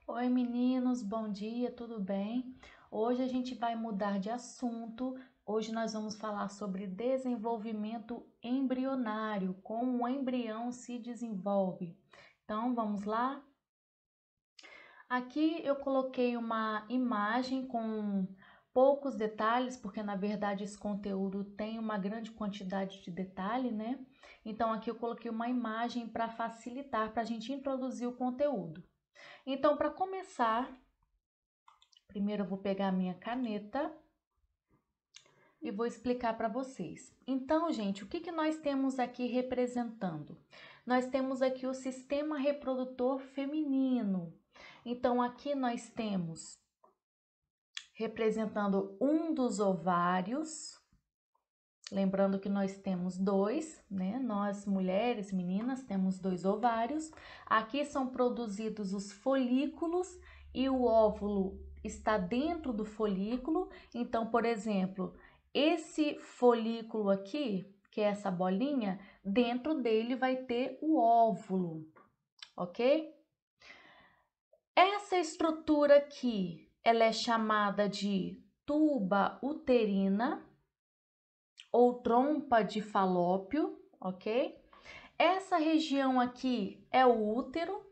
Oi meninos, bom dia, tudo bem? Hoje a gente vai mudar de assunto. Hoje nós vamos falar sobre desenvolvimento embrionário, como o embrião se desenvolve. Então vamos lá? Aqui eu coloquei uma imagem com poucos detalhes, porque na verdade esse conteúdo tem uma grande quantidade de detalhe, né? Então aqui eu coloquei uma imagem para facilitar, para a gente introduzir o conteúdo. Então, para começar, primeiro eu vou pegar a minha caneta e vou explicar para vocês. Então, gente, o que nós temos aqui representando? Nós temos aqui o sistema reprodutor feminino. Então, aqui nós temos representando um dos ovários. Lembrando que nós temos dois, né? Nós, mulheres, meninas, temos dois ovários. Aqui são produzidos os folículos e o óvulo está dentro do folículo. Então, por exemplo, esse folículo aqui, que é essa bolinha, dentro dele vai ter o óvulo, ok? Essa estrutura aqui, ela é chamada de tuba uterina ou trompa de falópio, ok? Essa região aqui é o útero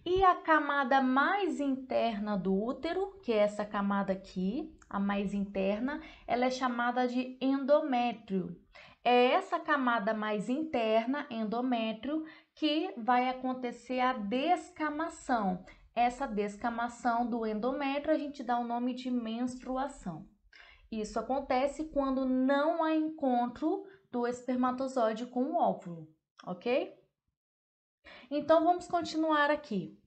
e a camada mais interna do útero, que é essa camada aqui, a mais interna, ela é chamada de endométrio. É essa camada mais interna, endométrio, que vai acontecer a descamação. Essa descamação do endométrio a gente dá o nome de menstruação. Isso acontece quando não há encontro do espermatozoide com o óvulo, ok? Então vamos continuar aqui.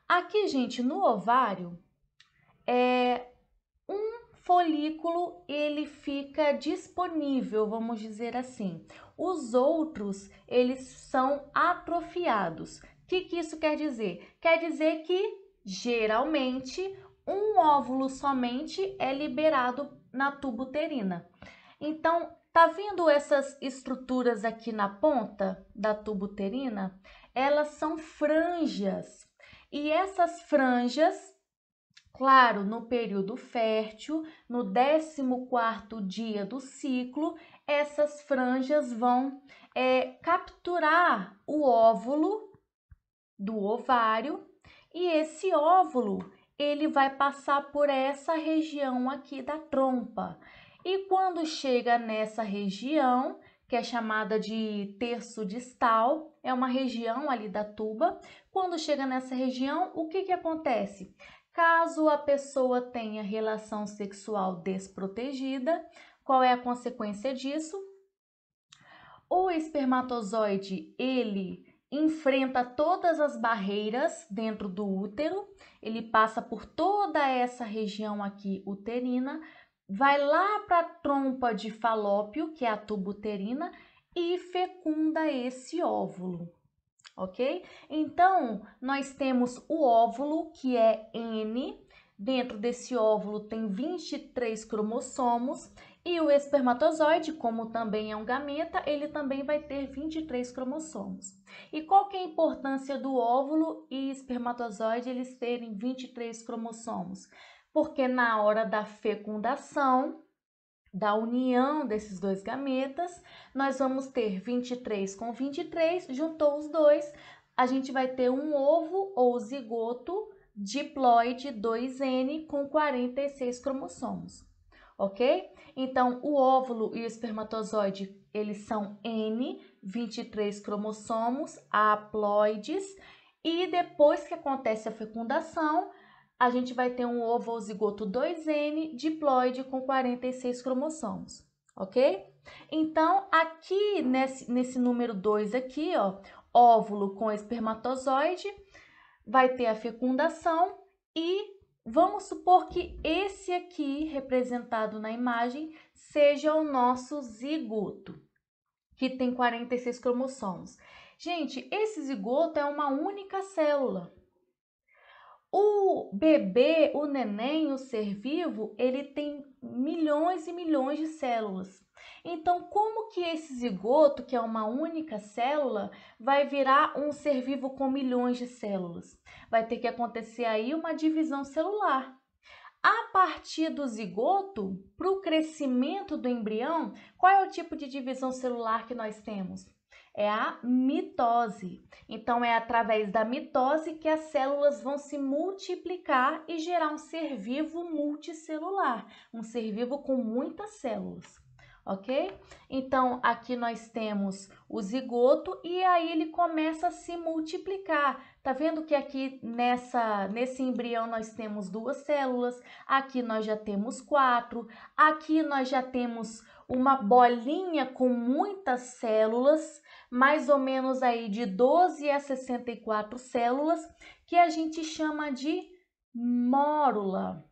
Aqui, gente, no ovário, um folículo ele fica disponível, vamos dizer assim. Os outros, eles são atrofiados. O que isso quer dizer? Quer dizer que, geralmente, um óvulo somente é liberado na tuba uterina. Então, tá vendo essas estruturas aqui na ponta da tuba uterina? Elas são franjas. E essas franjas, claro, no período fértil, no 14º dia do ciclo, essas franjas vão capturar o óvulo do ovário e esse óvulo ele vai passar por essa região aqui da trompa. E quando chega nessa região, que é chamada de terço distal, é uma região ali da tuba, quando chega nessa região, o que acontece? Caso a pessoa tenha relação sexual desprotegida, qual é a consequência disso? O espermatozoide, ele enfrenta todas as barreiras dentro do útero, ele passa por toda essa região aqui uterina, vai lá para a trompa de falópio, que é a tuba uterina, e fecunda esse óvulo, ok? Então, nós temos o óvulo, que é N, dentro desse óvulo tem 23 cromossomos, e o espermatozoide, como também é um gameta, ele também vai ter 23 cromossomos. E qual que é a importância do óvulo e espermatozoide eles terem 23 cromossomos? Porque na hora da fecundação, da união desses dois gametas, nós vamos ter 23 com 23, juntou os dois, a gente vai ter um ovo ou zigoto diploide 2N com 46 cromossomos, ok? Então, o óvulo e o espermatozoide, eles são N, 23 cromossomos, haploides, e depois que acontece a fecundação, a gente vai ter um ovo ou zigoto 2N diploide com 46 cromossomos, ok? Então, aqui nesse número 2 aqui, ó, óvulo com espermatozoide, vai ter a fecundação e vamos supor que esse aqui, representado na imagem, seja o nosso zigoto, que tem 46 cromossomos. Gente, esse zigoto é uma única célula. O bebê, o neném, o ser vivo, ele tem milhões e milhões de células. Então, como que esse zigoto, que é uma única célula, vai virar um ser vivo com milhões de células? Vai ter que acontecer aí uma divisão celular. A partir do zigoto, para o crescimento do embrião, qual é o tipo de divisão celular que nós temos? É a mitose. Então, é através da mitose que as células vão se multiplicar e gerar um ser vivo multicelular, um ser vivo com muitas células. Ok? Então, aqui nós temos o zigoto e aí ele começa a se multiplicar. Tá vendo que aqui nesse embrião nós temos 2 células, aqui nós já temos 4, aqui nós já temos uma bolinha com muitas células, mais ou menos aí de 12 a 64 células, que a gente chama de mórula.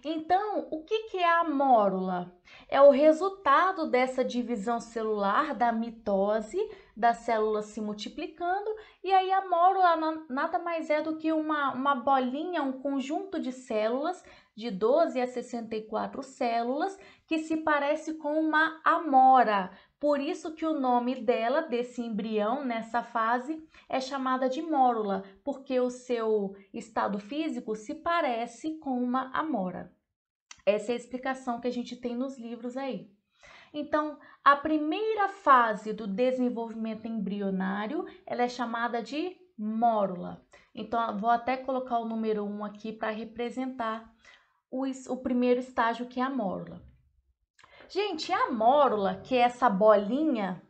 Então, o que é a mórula? É o resultado dessa divisão celular, da mitose, das células se multiplicando, e aí a mórula nada mais é do que uma bolinha, um conjunto de células, de 12 a 64 células, que se parece com uma amora. Por isso que o nome dela, desse embrião, nessa fase, é chamada de mórula, porque o seu estado físico se parece com uma amora. Essa é a explicação que a gente tem nos livros aí. Então, a primeira fase do desenvolvimento embrionário, ela é chamada de mórula. Então, vou até colocar o número 1 aqui para representar o primeiro estágio, que é a mórula. Gente, a mórula, que é essa bolinha,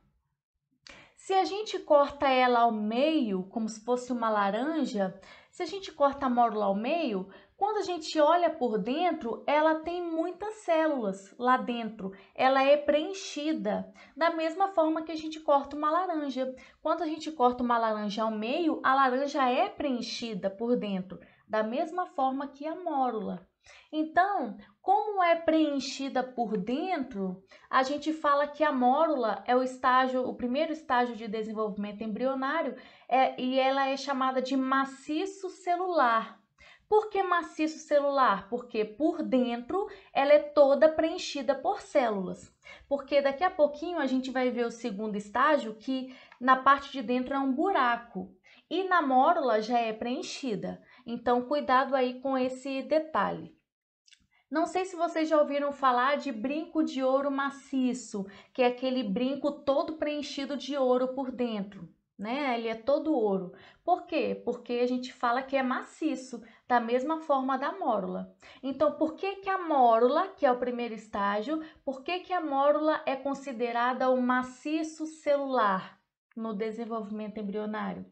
se a gente corta ela ao meio, como se fosse uma laranja, se a gente corta a mórula ao meio, quando a gente olha por dentro, ela tem muitas células lá dentro. Ela é preenchida, da mesma forma que a gente corta uma laranja. Quando a gente corta uma laranja ao meio, a laranja é preenchida por dentro, da mesma forma que a mórula. Então, como é preenchida por dentro, a gente fala que a mórula é o primeiro estágio de desenvolvimento embrionário, e ela é chamada de maciço celular. Por que maciço celular? Porque por dentro ela é toda preenchida por células. Porque daqui a pouquinho a gente vai ver o segundo estágio, que na parte de dentro é um buraco. E na mórula já é preenchida. Então, cuidado aí com esse detalhe. Não sei se vocês já ouviram falar de brinco de ouro maciço, que é aquele brinco todo preenchido de ouro por dentro, né? Ele é todo ouro. Por quê? Porque a gente fala que é maciço, da mesma forma da mórula. Então, por que que a mórula, que é o primeiro estágio, por que que a mórula é considerada o maciço celular no desenvolvimento embrionário?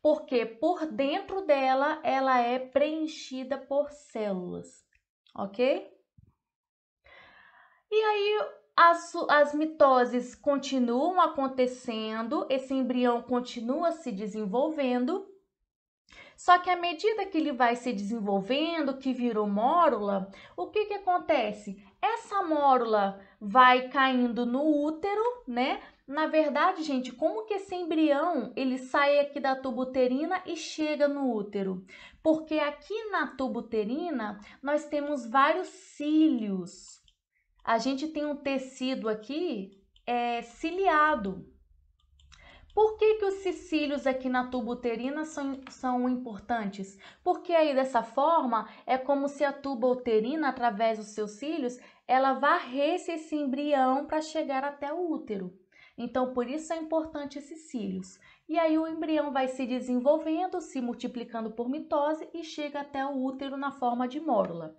Porque por dentro dela, ela é preenchida por células. Ok? E aí as mitoses continuam acontecendo, esse embrião continua se desenvolvendo, só que à medida que ele vai se desenvolvendo, que virou mórula, o que acontece? Essa mórula vai caindo no útero, né? Na verdade, gente, como que esse embrião ele sai aqui da tuba uterina e chega no útero? Porque aqui na tuba uterina nós temos vários cílios. A gente tem um tecido aqui ciliado. Por que os cílios aqui na tuba uterina são importantes? Porque aí dessa forma é como se a tuba uterina, através dos seus cílios, ela varresse esse embrião para chegar até o útero. Então, por isso é importante esses cílios. E aí o embrião vai se desenvolvendo, se multiplicando por mitose e chega até o útero na forma de mórula.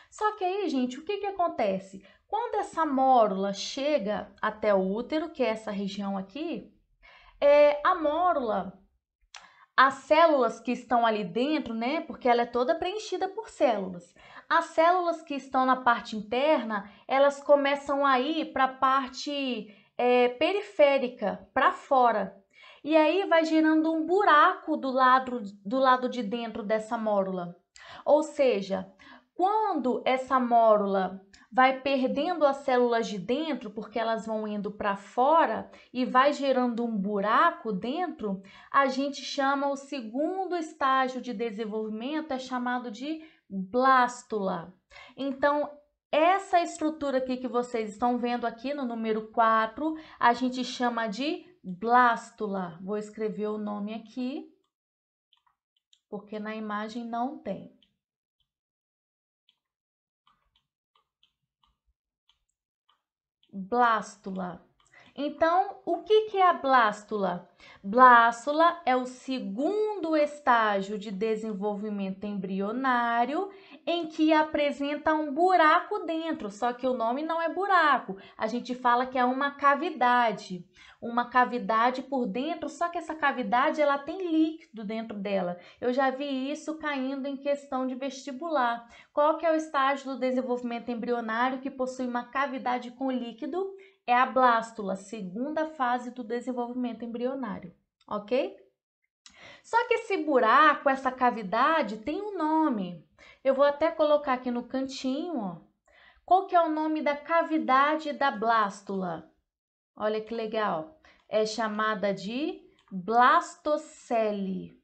Só que aí, gente, o que acontece? Quando essa mórula chega até o útero, que é essa região aqui, a mórula, as células que estão ali dentro, né? Porque ela é toda preenchida por células. As células que estão na parte interna, elas começam a ir para a parte periférica, para fora. E aí vai gerando um buraco do lado de dentro dessa mórula. Ou seja, quando essa mórula vai perdendo as células de dentro, porque elas vão indo para fora e vai gerando um buraco dentro, a gente chama o segundo estágio de desenvolvimento, é chamado de blástula. Então, Essa estrutura aqui que vocês estão vendo aqui no número 4, a gente chama de blástula. Vou escrever o nome aqui, porque na imagem não tem. Blástula. Então, o que é a blástula? Blástula é o segundo estágio de desenvolvimento embrionário em que apresenta um buraco dentro, só que o nome não é buraco, a gente fala que é uma cavidade por dentro, só que essa cavidade ela tem líquido dentro dela. Eu já vi isso caindo em questão de vestibular. Qual que é o estágio do desenvolvimento embrionário que possui uma cavidade com líquido? É a blástula, segunda fase do desenvolvimento embrionário, ok? Só que esse buraco, essa cavidade, tem um nome. Eu vou até colocar aqui no cantinho, ó. Qual que é o nome da cavidade da blástula? Olha que legal. É chamada de blastocele.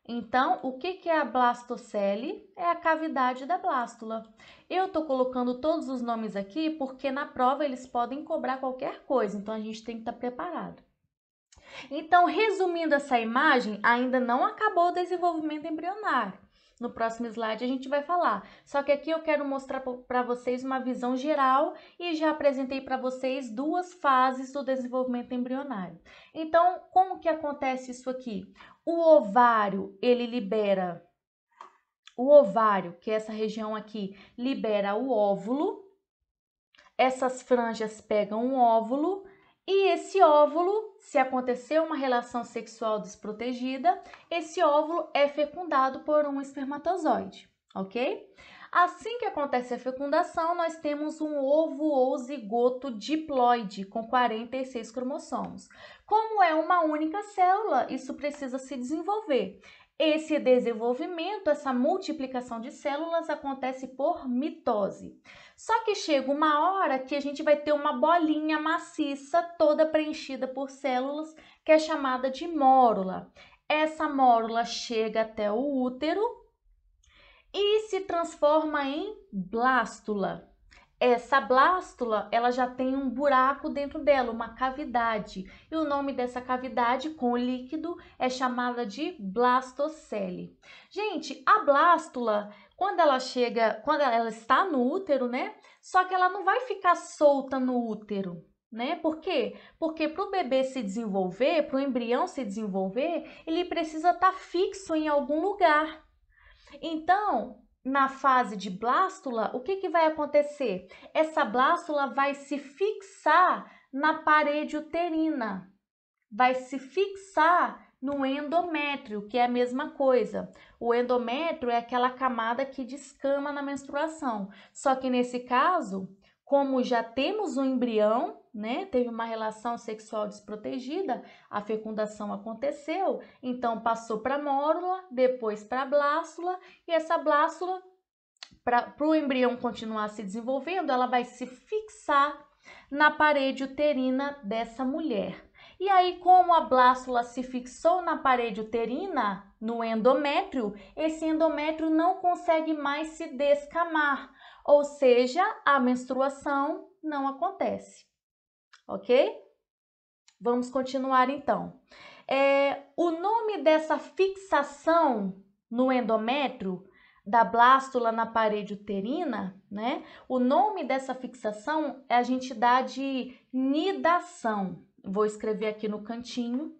Então, o que é a blastocele? É a cavidade da blástula. Eu estou colocando todos os nomes aqui porque na prova eles podem cobrar qualquer coisa, então a gente tem que estar preparado. Então, resumindo essa imagem, ainda não acabou o desenvolvimento embrionário. No próximo slide a gente vai falar. Só que aqui eu quero mostrar para vocês uma visão geral e já apresentei para vocês duas fases do desenvolvimento embrionário. Então, como que acontece isso aqui? O ovário, ele libera... O ovário, que é essa região aqui, libera o óvulo. Essas franjas pegam o óvulo. E esse óvulo, se acontecer uma relação sexual desprotegida, esse óvulo é fecundado por um espermatozoide, ok? Assim que acontece a fecundação, nós temos um ovo ou zigoto diploide com 46 cromossomos. Como é uma única célula, isso precisa se desenvolver. Esse desenvolvimento, essa multiplicação de células acontece por mitose. Só que chega uma hora que a gente vai ter uma bolinha maciça toda preenchida por células, que é chamada de mórula. Essa mórula chega até o útero e se transforma em blástula. Essa blástula, ela já tem um buraco dentro dela, uma cavidade. E o nome dessa cavidade com o líquido é chamada de blastocele. Gente, a blástula, quando ela está no útero, né? Só que ela não vai ficar solta no útero, né? Por quê? Porque para o bebê se desenvolver, para o embrião se desenvolver, ele precisa estar fixo em algum lugar. Então, na fase de blástula, o que vai acontecer? Essa blástula vai se fixar na parede uterina, vai se fixar no endométrio, que é a mesma coisa. O endométrio é aquela camada que descama na menstruação. Só que nesse caso, como já temos um embrião, né, teve uma relação sexual desprotegida, a fecundação aconteceu, então passou para a mórula, depois para a blástula, e essa blástula, para o embrião continuar se desenvolvendo, ela vai se fixar na parede uterina dessa mulher. E aí, como a blástula se fixou na parede uterina, no endométrio, esse endométrio não consegue mais se descamar, ou seja, a menstruação não acontece, ok? Vamos continuar então. O nome dessa fixação no endométrio, da blástula na parede uterina, né? O nome dessa fixação a gente dá de nidação. Vou escrever aqui no cantinho.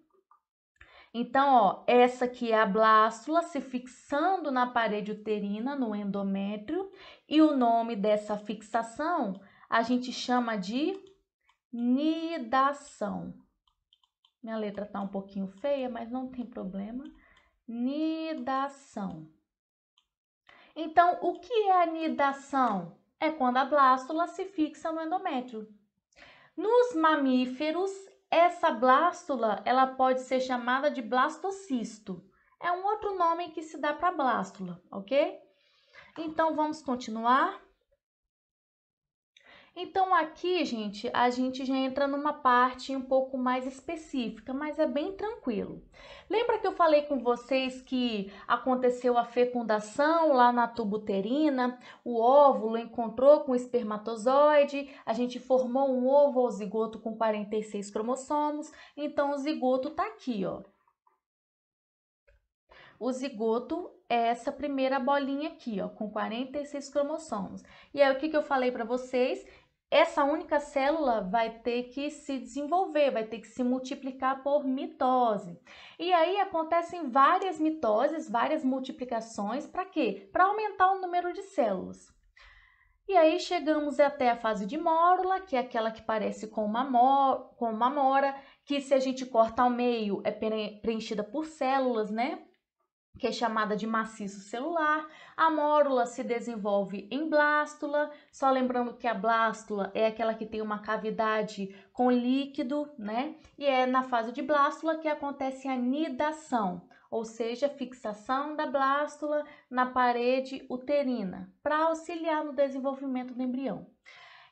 Então, ó, essa aqui é a blástula se fixando na parede uterina, no endométrio, e o nome dessa fixação a gente chama de nidação. Minha letra tá um pouquinho feia, mas não tem problema. Nidação. Então, o que é a nidação? É quando a blástula se fixa no endométrio. Nos mamíferos, essa blástula, ela pode ser chamada de blastocisto. É um outro nome que se dá para blástula, ok? Então, vamos continuar. Então aqui, gente, a gente já entra numa parte um pouco mais específica, mas é bem tranquilo. Lembra que eu falei com vocês que aconteceu a fecundação lá na tuba uterina, o óvulo encontrou com o espermatozoide, a gente formou um ovo ou zigoto com 46 cromossomos, então o zigoto tá aqui, ó. O zigoto é essa primeira bolinha aqui, ó, com 46 cromossomos. E aí, o que eu falei para vocês? Essa única célula vai ter que se desenvolver, vai ter que se multiplicar por mitose. E aí acontecem várias mitoses, várias multiplicações, para quê? Para aumentar o número de células. E aí chegamos até a fase de mórula, que é aquela que parece com uma mora, que se a gente corta ao meio é preenchida por células, né? Que é chamada de maciço celular. A mórula se desenvolve em blástula, só lembrando que a blástula é aquela que tem uma cavidade com líquido, né? E é na fase de blástula que acontece a nidação, ou seja, fixação da blástula na parede uterina, para auxiliar no desenvolvimento do embrião.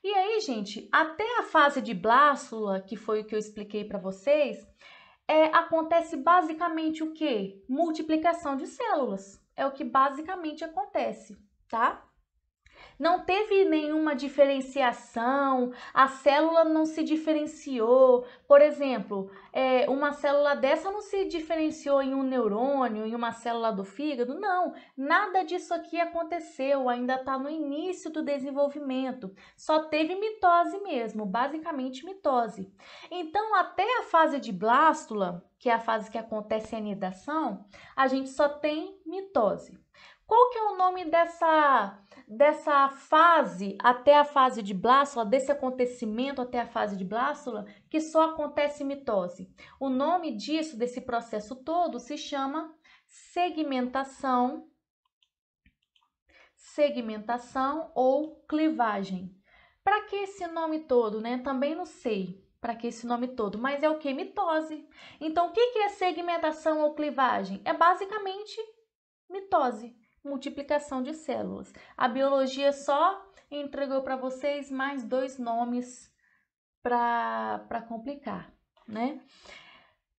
E aí, gente, até a fase de blástula, que foi o que eu expliquei para vocês, acontece basicamente o quê? Multiplicação de células. É o que basicamente acontece, tá? Não teve nenhuma diferenciação, a célula não se diferenciou. Por exemplo, uma célula dessa não se diferenciou em um neurônio, em uma célula do fígado. Não, nada disso aqui aconteceu, ainda está no início do desenvolvimento. Só teve mitose mesmo, basicamente mitose. Então, até a fase de blástula, que é a fase que acontece a anidação, a gente só tem mitose. Qual que é o nome dessa fase até a fase de blástula, desse acontecimento até a fase de blástula, que só acontece mitose? O nome disso, desse processo todo, se chama segmentação ou clivagem. Para que esse nome todo, né? Também não sei para que esse nome todo, mas é o que? Mitose. Então, o que é segmentação ou clivagem? É basicamente mitose, multiplicação de células. A biologia só entregou para vocês mais dois nomes para complicar, né?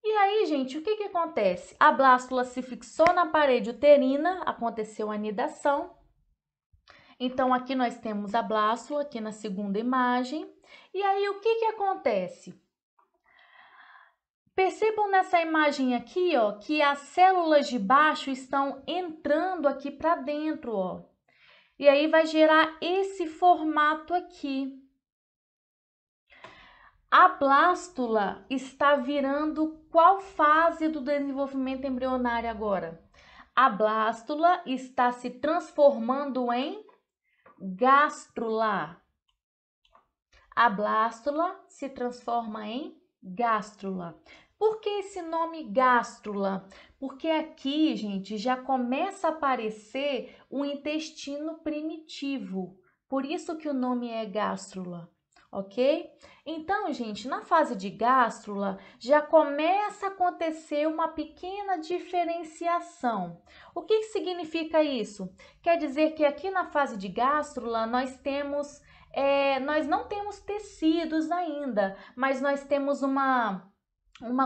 E aí, gente, o que acontece? A blástula se fixou na parede uterina, aconteceu a anidação. Então, aqui nós temos a blástula, aqui na segunda imagem. E aí, o que acontece? Percebam nessa imagem aqui, ó, que as células de baixo estão entrando aqui para dentro, ó. E aí vai gerar esse formato aqui. A blástula está virando qual fase do desenvolvimento embrionário agora? A blástula está se transformando em gástrula. A blástula se transforma em gástrula. Por que esse nome gástrula? Porque aqui, gente, já começa a aparecer o intestino primitivo. Por isso que o nome é gástrula, ok? Então, gente, na fase de gástrula já começa a acontecer uma pequena diferenciação. O que significa isso? Quer dizer que aqui na fase de gástrula nós não temos tecidos ainda, mas nós temos uma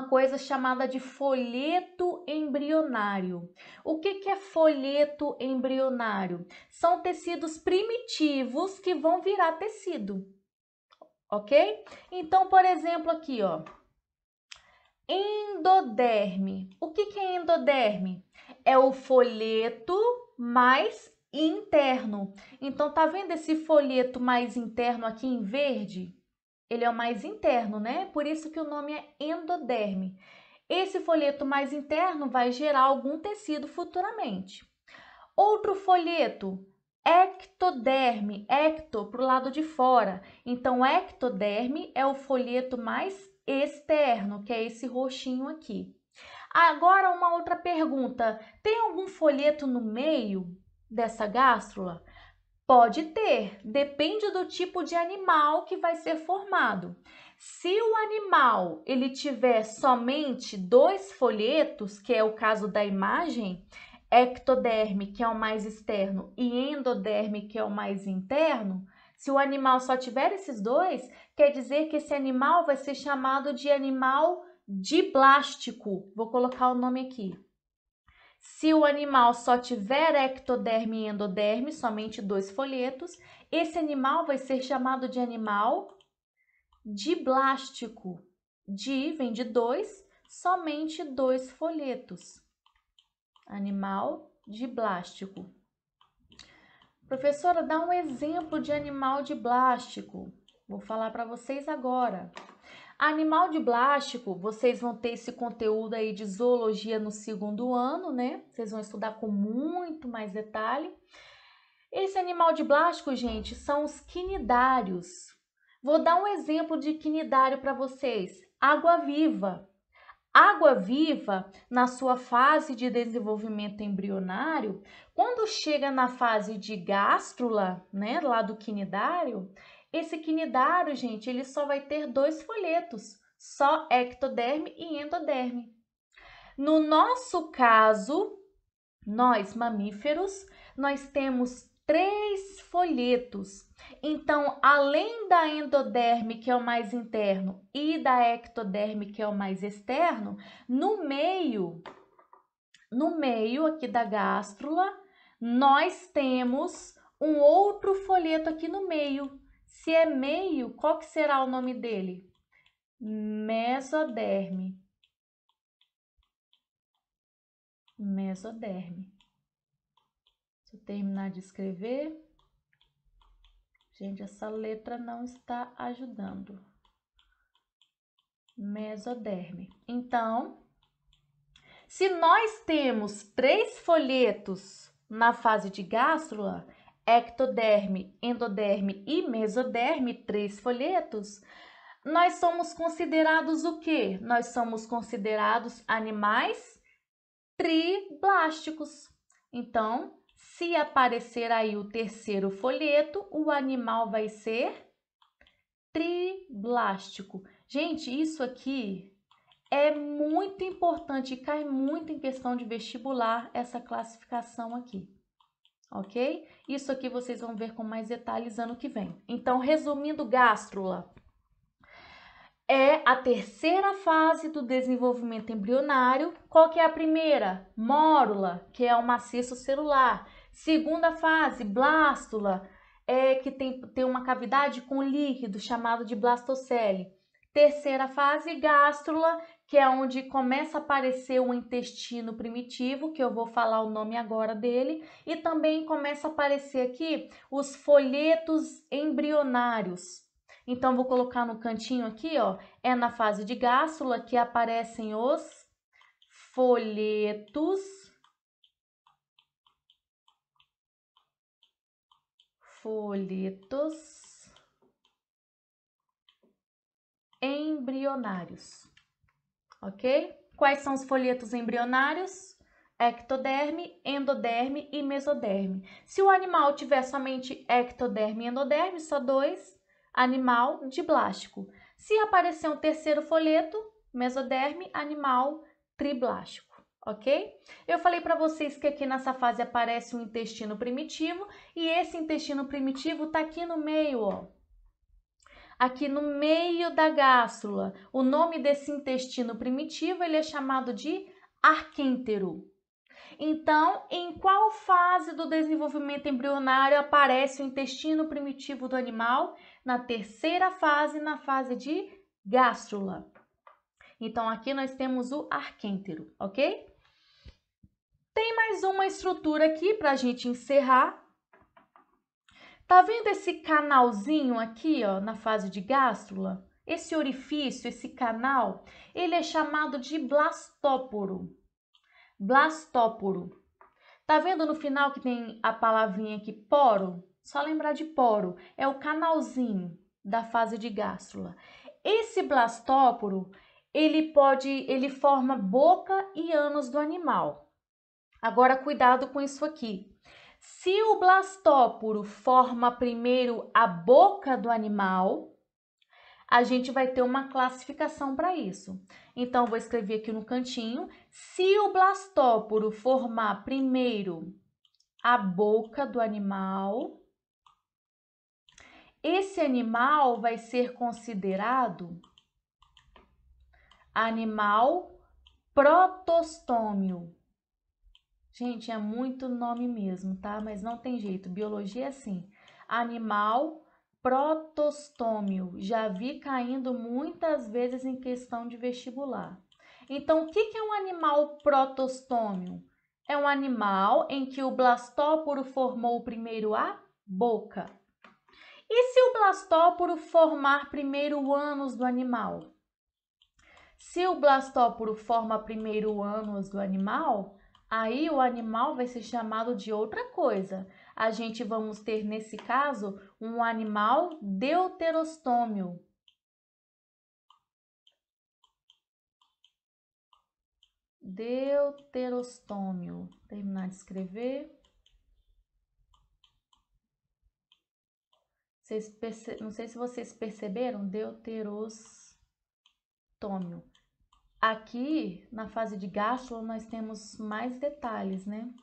coisa chamada de folheto embrionário. O que é folheto embrionário? São tecidos primitivos que vão virar tecido, ok? Então, por exemplo, aqui, ó, endoderme. O que é endoderme? É o folheto mais interno. Então, tá vendo esse folheto mais interno aqui em verde? Ele é o mais interno, né? Por isso que o nome é endoderme. Esse folheto mais interno vai gerar algum tecido futuramente. Outro folheto, ectoderme, ecto para o lado de fora. Então, ectoderme é o folheto mais externo, que é esse roxinho aqui. Agora, uma outra pergunta: tem algum folheto no meio dessa gástrula? Pode ter, depende do tipo de animal que vai ser formado. Se o animal ele tiver somente 2 folhetos, que é o caso da imagem, ectoderme, que é o mais externo, e endoderme, que é o mais interno, Se o animal só tiver esses dois, quer dizer que esse animal vai ser chamado de animal diblástico. Vou colocar o nome aqui. Se o animal só tiver ectoderme e endoderme, somente 2 folhetos, esse animal vai ser chamado de animal diblástico. Di vem de 2, somente 2 folhetos. Animal diblástico. Professora, dá um exemplo de animal diblástico. Vou falar para vocês agora. Animal diblástico, vocês vão ter esse conteúdo aí de zoologia no 2º ano, né? Vocês vão estudar com muito mais detalhe. Esse animal diblástico, gente, são os quinidários. Vou dar um exemplo de quinidário para vocês. Água-viva. Água-viva, na sua fase de desenvolvimento embrionário, quando chega na fase de gástrula, né, lá do quinidário, esse quinidário, gente, ele só vai ter 2 folhetos, só ectoderme e endoderme. No nosso caso, nós mamíferos, nós temos 3 folhetos. Então, além da endoderme, que é o mais interno, e da ectoderme, que é o mais externo, no meio aqui da gástrula, nós temos um outro folheto aqui no meio. Se é meio, qual que será o nome dele? Mesoderme. Mesoderme. Deixa eu terminar de escrever. Gente, essa letra não está ajudando. Mesoderme. Então, se nós temos 3 folhetos na fase de gástrula, ectoderme, endoderme e mesoderme, 3 folhetos, nós somos considerados o quê? Nós somos considerados animais triblásticos. Então, se aparecer aí o 3º folheto, o animal vai ser triblástico. Gente, isso aqui é muito importante e cai muito em questão de vestibular, essa classificação aqui, ok? Isso aqui vocês vão ver com mais detalhes ano que vem. Então, resumindo, gástrula é a 3ª fase do desenvolvimento embrionário. Qual que é a primeira? Mórula, que é o maciço celular. 2ª fase, blástula, que tem uma cavidade com líquido chamado de blastocele. 3ª fase, gástrula, que é onde começa a aparecer o intestino primitivo, que eu vou falar o nome agora dele, e também começa a aparecer aqui os folhetos embrionários. Então, vou colocar no cantinho aqui, ó, é na fase de gástrula que aparecem os folhetos embrionários, ok? Quais são os folhetos embrionários? Ectoderme, endoderme e mesoderme. Se o animal tiver somente ectoderme e endoderme, só 2, animal diblástico. Se aparecer um 3º folheto, mesoderme, animal triblástico, ok? Eu falei para vocês que aqui nessa fase aparece um intestino primitivo e esse intestino primitivo tá aqui no meio, ó. Aqui no meio da gástrula. O nome desse intestino primitivo, ele é chamado de arquêntero. Então, em qual fase do desenvolvimento embrionário aparece o intestino primitivo do animal? Na 3ª fase, na fase de gástrula. Então, aqui nós temos o arquêntero, ok? Tem mais uma estrutura aqui para a gente encerrar. Tá vendo esse canalzinho aqui, ó, na fase de gástrula? Esse orifício, esse canal, ele é chamado de blastóporo. Blastóporo. Tá vendo no final que tem a palavrinha aqui, poro? Só lembrar de poro. É o canalzinho da fase de gástrula. Esse blastóporo, ele forma boca e ânus do animal. Agora, cuidado com isso aqui. Se o blastóporo forma primeiro a boca do animal, a gente vai ter uma classificação para isso. Então, vou escrever aqui no cantinho. Se o blastóporo formar primeiro a boca do animal, esse animal vai ser considerado animal protostômio. Gente, é muito nome mesmo, tá? Mas não tem jeito, biologia é assim. Animal protostômio. Já vi caindo muitas vezes em questão de vestibular. Então, o que é um animal protostômio? É um animal em que o blastóporo formou primeiro a boca. E se o blastóporo formar primeiro o ânus do animal? Se o blastóporo forma primeiro o ânus do animal, aí o animal vai ser chamado de outra coisa. A gente vamos ter, nesse caso, um animal deuterostômio. Deuterostômio. Terminar de escrever. Não sei se vocês perceberam, deuterostômio. Aqui, na fase de gástula, nós temos mais detalhes, né?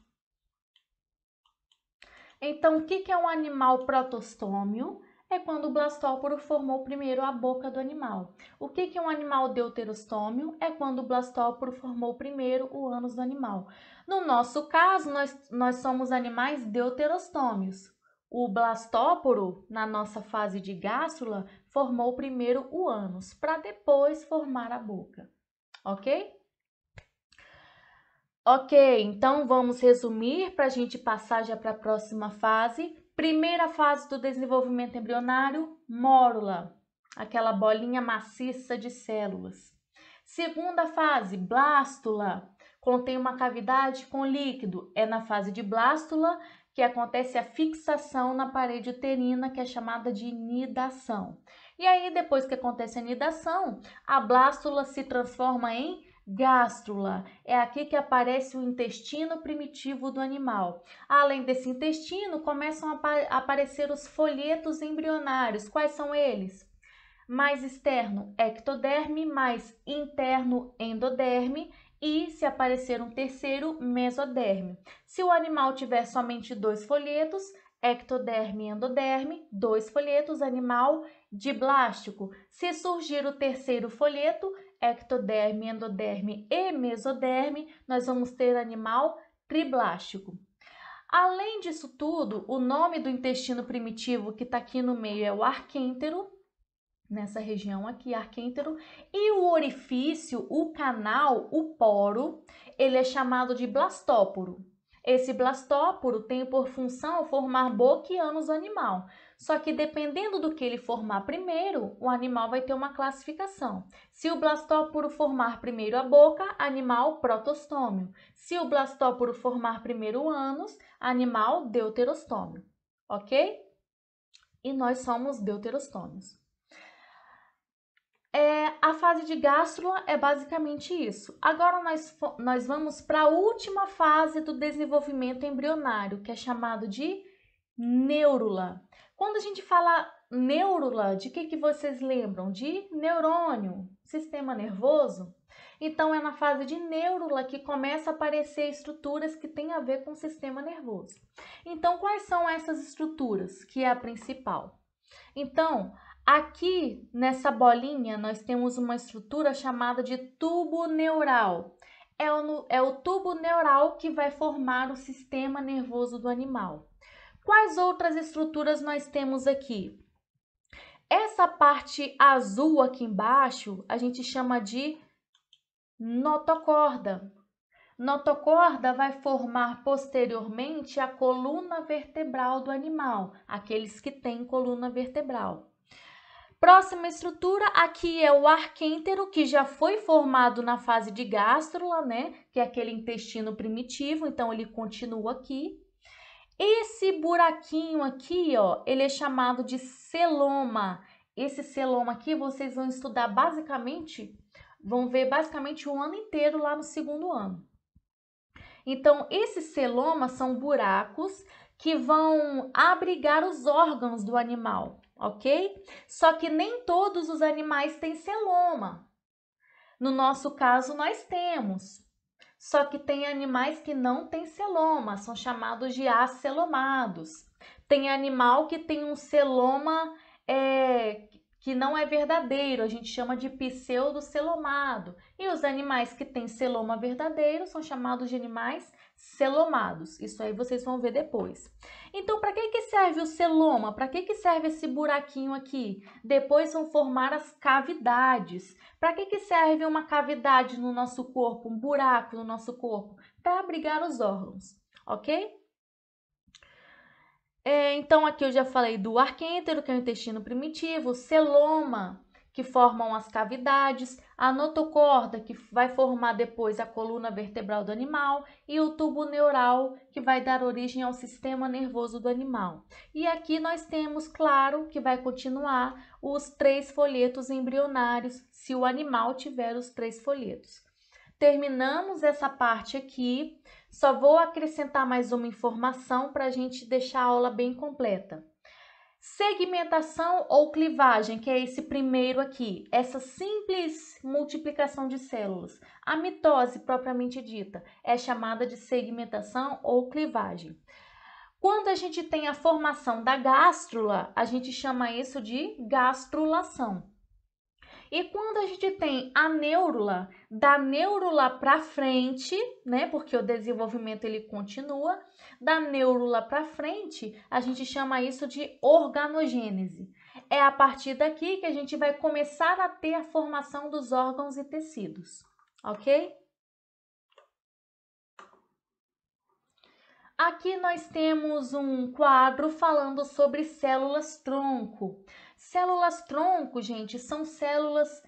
Então, o que é um animal protostômio? É quando o blastóporo formou primeiro a boca do animal. O que é um animal deuterostômio? É quando o blastóporo formou primeiro o ânus do animal. No nosso caso, nós somos animais deuterostômios. O blastóporo, na nossa fase de gástrula, formou primeiro o ânus, para depois formar a boca, ok? Ok, então vamos resumir para a gente passar já para a próxima fase. Primeira fase do desenvolvimento embrionário, mórula, aquela bolinha maciça de células. Segunda fase, blástula, contém uma cavidade com líquido. É na fase de blástula que acontece a fixação na parede uterina, que é chamada de nidação. E aí, depois que acontece a nidação, a blástula se transforma em gástrula. É aqui que aparece o intestino primitivo do animal. Além desse intestino, começam a aparecer os folhetos embrionários. Quais são eles? Mais externo, ectoderme, mais interno, endoderme, e, se aparecer um terceiro, mesoderme. Se o animal tiver somente 2 folhetos, ectoderme e endoderme, 2 folhetos, animal diblástico. Se surgir o terceiro folheto, ectoderme, endoderme e mesoderme, nós vamos ter animal triblástico. Além disso tudo, o nome do intestino primitivo que está aqui no meio é o arquêntero, nessa região aqui, arquêntero, e o orifício, o canal, o poro, ele é chamado de blastóporo. Esse blastóporo tem por função formar boca e ânus do animal. Só que dependendo do que ele formar primeiro, o animal vai ter uma classificação. Se o blastóporo formar primeiro a boca, animal protostômio. Se o blastóporo formar primeiro o ânus, animal deuterostômio. Ok? E nós somos deuterostômios. A fase de gástrula é basicamente isso. Agora nós vamos para a última fase do desenvolvimento embrionário, que é chamado de neurula. Quando a gente fala neurula, de que vocês lembram? De neurônio, sistema nervoso? Então, é na fase de neurula que começa a aparecer estruturas que têm a ver com o sistema nervoso. Então, quais são essas estruturas? Que é a principal. Então, aqui nessa bolinha nós temos uma estrutura chamada de tubo neural. É o tubo neural que vai formar o sistema nervoso do animal. Quais outras estruturas nós temos aqui? Essa parte azul aqui embaixo a gente chama de notocorda. Notocorda vai formar posteriormente a coluna vertebral do animal, aqueles que têm coluna vertebral. Próxima estrutura, aqui é o arquêntero, que já foi formado na fase de gástrula, né? Que é aquele intestino primitivo, então ele continua aqui. Esse buraquinho aqui, ó, ele é chamado de celoma. Esse celoma aqui vocês vão estudar basicamente, vão ver basicamente o ano inteiro lá no segundo ano. Então, esses celomas são buracos que vão abrigar os órgãos do animal, ok? Só que nem todos os animais têm celoma. No nosso caso, nós temos. Só que tem animais que não têm celoma, são chamados de acelomados. Tem animal que tem um celoma que não é verdadeiro, a gente chama de pseudocelomado. E os animais que têm celoma verdadeiro são chamados de animais celomados. Isso aí vocês vão ver depois. Então, para que serve o celoma? Para que serve esse buraquinho aqui? Depois vão formar as cavidades. Para que serve uma cavidade no nosso corpo, um buraco no nosso corpo? Para abrigar os órgãos, ok? Então, aqui eu já falei do arquêntero, que é o intestino primitivo, o celoma, que formam as cavidades, a notocorda, que vai formar depois a coluna vertebral do animal, e o tubo neural, que vai dar origem ao sistema nervoso do animal. E aqui nós temos, claro, que vai continuar os 3 folhetos embrionários, se o animal tiver os 3 folhetos. Terminamos essa parte aqui, só vou acrescentar mais uma informação para a gente deixar a aula bem completa. Segmentação ou clivagem, que é esse primeiro aqui, essa simples multiplicação de células. A mitose, propriamente dita, é chamada de segmentação ou clivagem. Quando a gente tem a formação da gástrula, a gente chama isso de gastrulação. E quando a gente tem a neurula, da neurula para frente, né, porque o desenvolvimento ele continua, da neurula para frente, a gente chama isso de organogênese. É a partir daqui que a gente vai começar a ter a formação dos órgãos e tecidos, ok? Aqui nós temos um quadro falando sobre células-tronco. Células-tronco, gente, são células,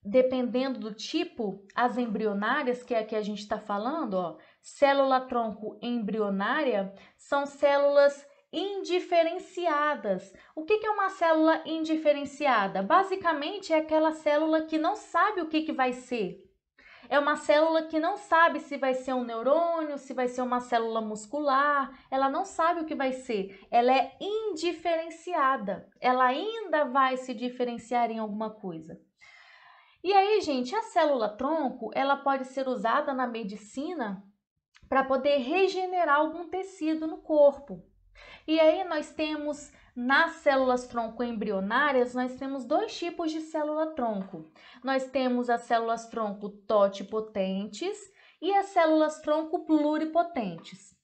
dependendo do tipo, as embrionárias, que é a que a gente está falando, ó, célula-tronco embrionária, são células indiferenciadas. O que é uma célula indiferenciada? Basicamente, é aquela célula que não sabe o que vai ser. É uma célula que não sabe se vai ser um neurônio, se vai ser uma célula muscular, ela não sabe o que vai ser. Ela é indiferenciada, ela ainda vai se diferenciar em alguma coisa. E aí, gente, a célula-tronco, ela pode ser usada na medicina para poder regenerar algum tecido no corpo. E aí nós temos nas células-tronco embrionárias, nós temos 2 tipos de célula-tronco. Nós temos as células-tronco totipotentes e as células-tronco pluripotentes.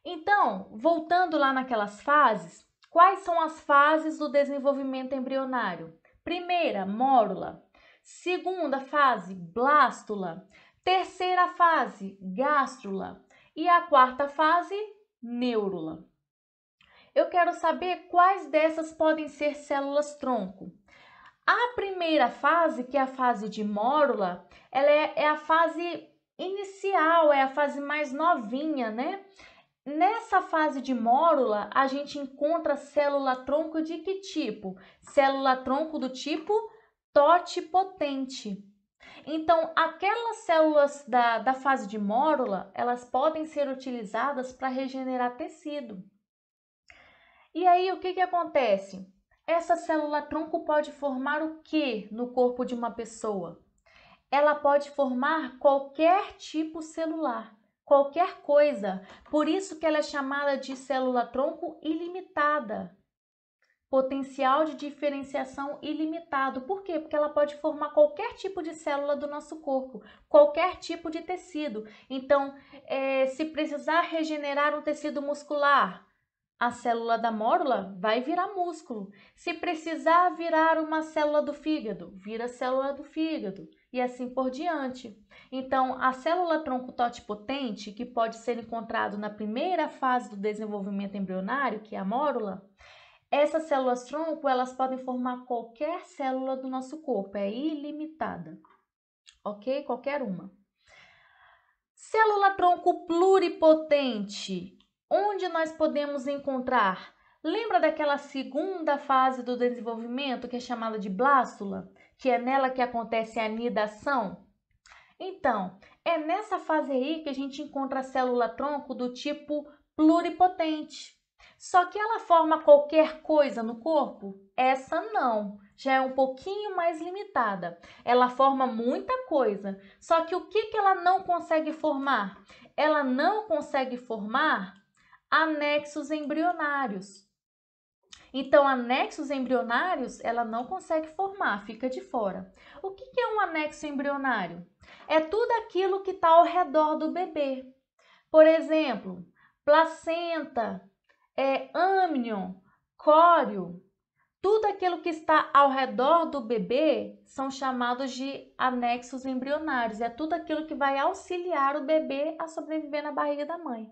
Então, voltando lá naquelas fases, quais são as fases do desenvolvimento embrionário? Primeira, mórula. Segunda fase, blástula. Terceira fase, gástrula. E a quarta fase, neurula. Eu quero saber quais dessas podem ser células-tronco. A primeira fase, que é a fase de mórula, ela é a fase inicial, é a fase mais novinha, né? Nessa fase de mórula, a gente encontra célula-tronco de que tipo? Célula-tronco do tipo totipotente. Então, aquelas células da fase de mórula, elas podem ser utilizadas para regenerar tecido. E aí, o que acontece? Essa célula-tronco pode formar o que no corpo de uma pessoa? Ela pode formar qualquer tipo celular, qualquer coisa. Por isso que ela é chamada de célula-tronco ilimitada. Potencial de diferenciação ilimitado. Por quê? Porque ela pode formar qualquer tipo de célula do nosso corpo, qualquer tipo de tecido. Então, se precisar regenerar um tecido muscular, a célula da mórula vai virar músculo. Se precisar virar uma célula do fígado, vira célula do fígado e assim por diante. Então, a célula-tronco totipotente, que pode ser encontrado na primeira fase do desenvolvimento embrionário, que é a mórula, essas células-tronco, elas podem formar qualquer célula do nosso corpo, é ilimitada, ok? Qualquer uma. Célula-tronco pluripotente, onde nós podemos encontrar? Lembra daquela segunda fase do desenvolvimento, que é chamada de blástula, que é nela que acontece a anidação? Então, é nessa fase aí que a gente encontra a célula-tronco do tipo pluripotente. Só que ela forma qualquer coisa no corpo? Essa não, já é um pouquinho mais limitada. Ela forma muita coisa, só que o que ela não consegue formar? Ela não consegue formar anexos embrionários. Então, anexos embrionários, ela não consegue formar, fica de fora. O que é um anexo embrionário? É tudo aquilo que está ao redor do bebê. Por exemplo, placenta, âmnion, córeo. Tudo aquilo que está ao redor do bebê são chamados de anexos embrionários. É tudo aquilo que vai auxiliar o bebê a sobreviver na barriga da mãe.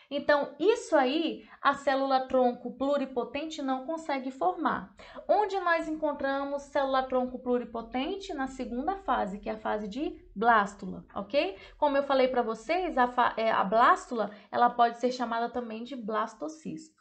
Então, isso aí, a célula-tronco pluripotente não consegue formar. Onde nós encontramos célula-tronco pluripotente? Na segunda fase, que é a fase de blástula, ok? Como eu falei para vocês, a blástula, ela pode ser chamada também de blastocisto.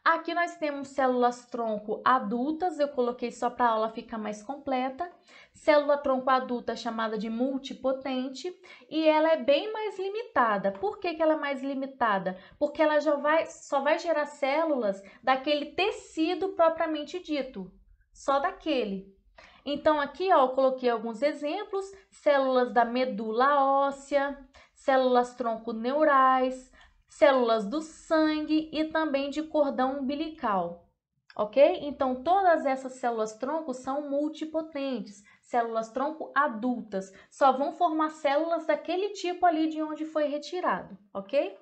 Aqui nós temos células-tronco adultas, eu coloquei só para a aula ficar mais completa. Célula-tronco adulta chamada de multipotente e ela é bem mais limitada. Por que ela é mais limitada? Porque ela só vai gerar células daquele tecido propriamente dito, só daquele. Então aqui ó, eu coloquei alguns exemplos, células da medula óssea, células-tronco neurais, células do sangue e também de cordão umbilical, ok? Então, todas essas células-tronco são multipotentes, células-tronco adultas, só vão formar células daquele tipo ali de onde foi retirado, ok?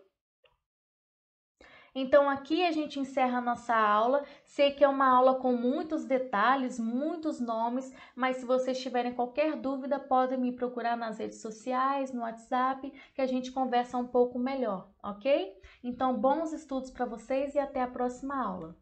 Então, aqui a gente encerra a nossa aula. Sei que é uma aula com muitos detalhes, muitos nomes, mas se vocês tiverem qualquer dúvida, podem me procurar nas redes sociais, no WhatsApp, que a gente conversa um pouco melhor, ok? Então, bons estudos para vocês e até a próxima aula.